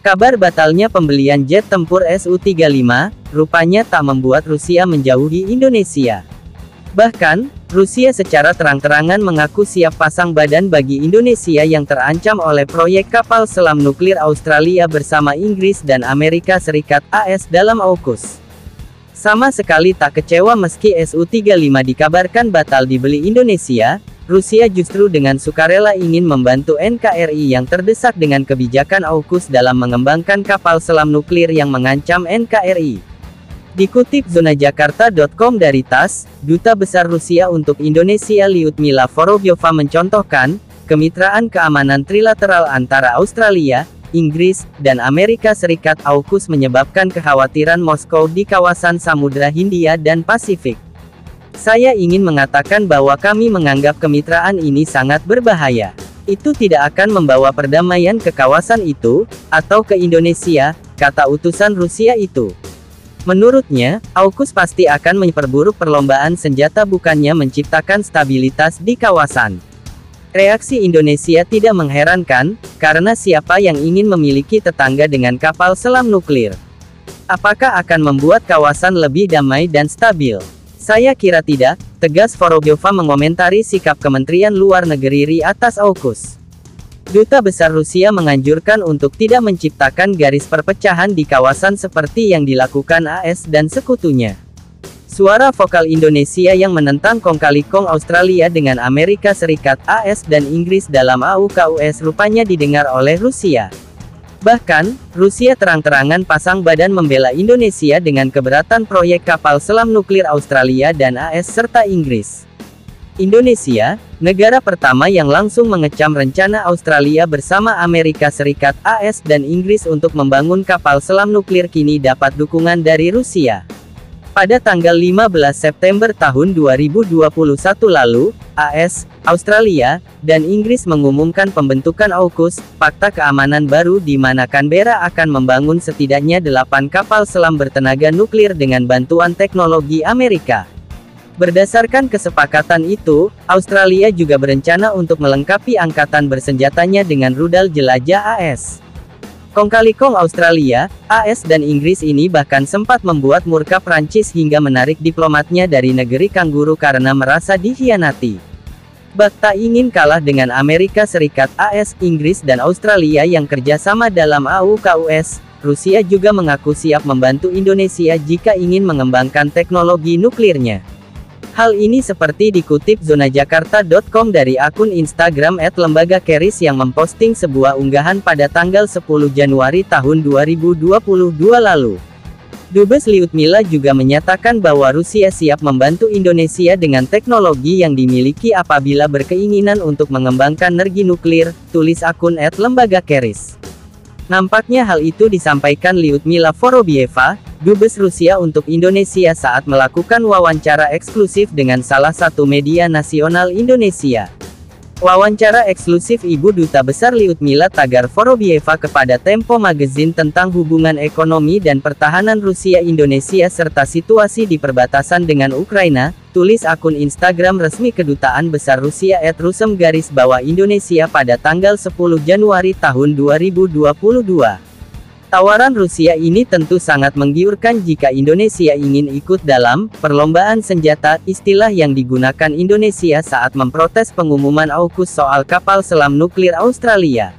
Kabar batalnya pembelian jet tempur Su-35, rupanya tak membuat Rusia menjauhi Indonesia. Bahkan, Rusia secara terang-terangan mengaku siap pasang badan bagi Indonesia yang terancam oleh proyek kapal selam nuklir Australia bersama Inggris dan Amerika Serikat (AS) dalam AUKUS. Sama sekali tak kecewa meski Su-35 dikabarkan batal dibeli Indonesia, Rusia justru dengan sukarela ingin membantu NKRI yang terdesak dengan kebijakan AUKUS dalam mengembangkan kapal selam nuklir yang mengancam NKRI. Dikutip zonajakarta.com dari TASS, Duta Besar Rusia untuk Indonesia Lyudmila Vorobyova mencontohkan, kemitraan keamanan trilateral antara Australia, Inggris, dan Amerika Serikat AUKUS menyebabkan kekhawatiran Moskow di kawasan Samudra Hindia dan Pasifik. Saya ingin mengatakan bahwa kami menganggap kemitraan ini sangat berbahaya. Itu tidak akan membawa perdamaian ke kawasan itu, atau ke Indonesia, kata utusan Rusia itu. Menurutnya, AUKUS pasti akan memperburuk perlombaan senjata bukannya menciptakan stabilitas di kawasan. Reaksi Indonesia tidak mengherankan, karena siapa yang ingin memiliki tetangga dengan kapal selam nuklir? Apakah akan membuat kawasan lebih damai dan stabil? Saya kira tidak, tegas Vorobyova mengomentari sikap Kementerian Luar Negeri RI atas AUKUS. Duta Besar Rusia menganjurkan untuk tidak menciptakan garis perpecahan di kawasan seperti yang dilakukan AS dan sekutunya. Suara vokal Indonesia yang menentang kong kali kong Australia dengan Amerika Serikat (AS) dan Inggris dalam AUKUS rupanya didengar oleh Rusia. Bahkan, Rusia terang-terangan pasang badan membela Indonesia dengan keberatan proyek kapal selam nuklir Australia dan AS serta Inggris. Indonesia, negara pertama yang langsung mengecam rencana Australia bersama Amerika Serikat (AS) dan Inggris untuk membangun kapal selam nuklir kini dapat dukungan dari Rusia. Pada tanggal 15 September tahun 2021 lalu, AS, Australia, dan Inggris mengumumkan pembentukan AUKUS, Fakta Keamanan Baru di mana Canberra akan membangun setidaknya 8 kapal selam bertenaga nuklir dengan bantuan teknologi Amerika. Berdasarkan kesepakatan itu, Australia juga berencana untuk melengkapi angkatan bersenjatanya dengan rudal jelajah AS. Kong kali kong Australia, AS dan Inggris ini bahkan sempat membuat murka Prancis hingga menarik diplomatnya dari negeri kanguru karena merasa dikhianati. Bak tak ingin kalah dengan Amerika Serikat (AS), Inggris dan Australia yang kerjasama dalam AUKUS, Rusia juga mengaku siap membantu Indonesia jika ingin mengembangkan teknologi nuklirnya. Hal ini seperti dikutip zonajakarta.com dari akun Instagram @lembagakeris yang memposting sebuah unggahan pada tanggal 10 Januari tahun 2022 lalu. Dubes Lyudmila juga menyatakan bahwa Rusia siap membantu Indonesia dengan teknologi yang dimiliki apabila berkeinginan untuk mengembangkan energi nuklir, tulis akun @lembagakeris. Nampaknya hal itu disampaikan Lyudmila Vorobyeva, Dubes Rusia untuk Indonesia saat melakukan wawancara eksklusif dengan salah satu media nasional Indonesia. Wawancara eksklusif Ibu Duta Besar Lyudmila Tagar Vorobyeva kepada Tempo Magazine tentang hubungan ekonomi dan pertahanan Rusia-Indonesia serta situasi di perbatasan dengan Ukraina, tulis akun Instagram resmi Kedutaan Besar Rusia @rusem_Indonesia pada tanggal 10 Januari tahun 2022. Tawaran Rusia ini tentu sangat menggiurkan jika Indonesia ingin ikut dalam perlombaan senjata, istilah yang digunakan Indonesia saat memprotes pengumuman AUKUS soal kapal selam nuklir Australia.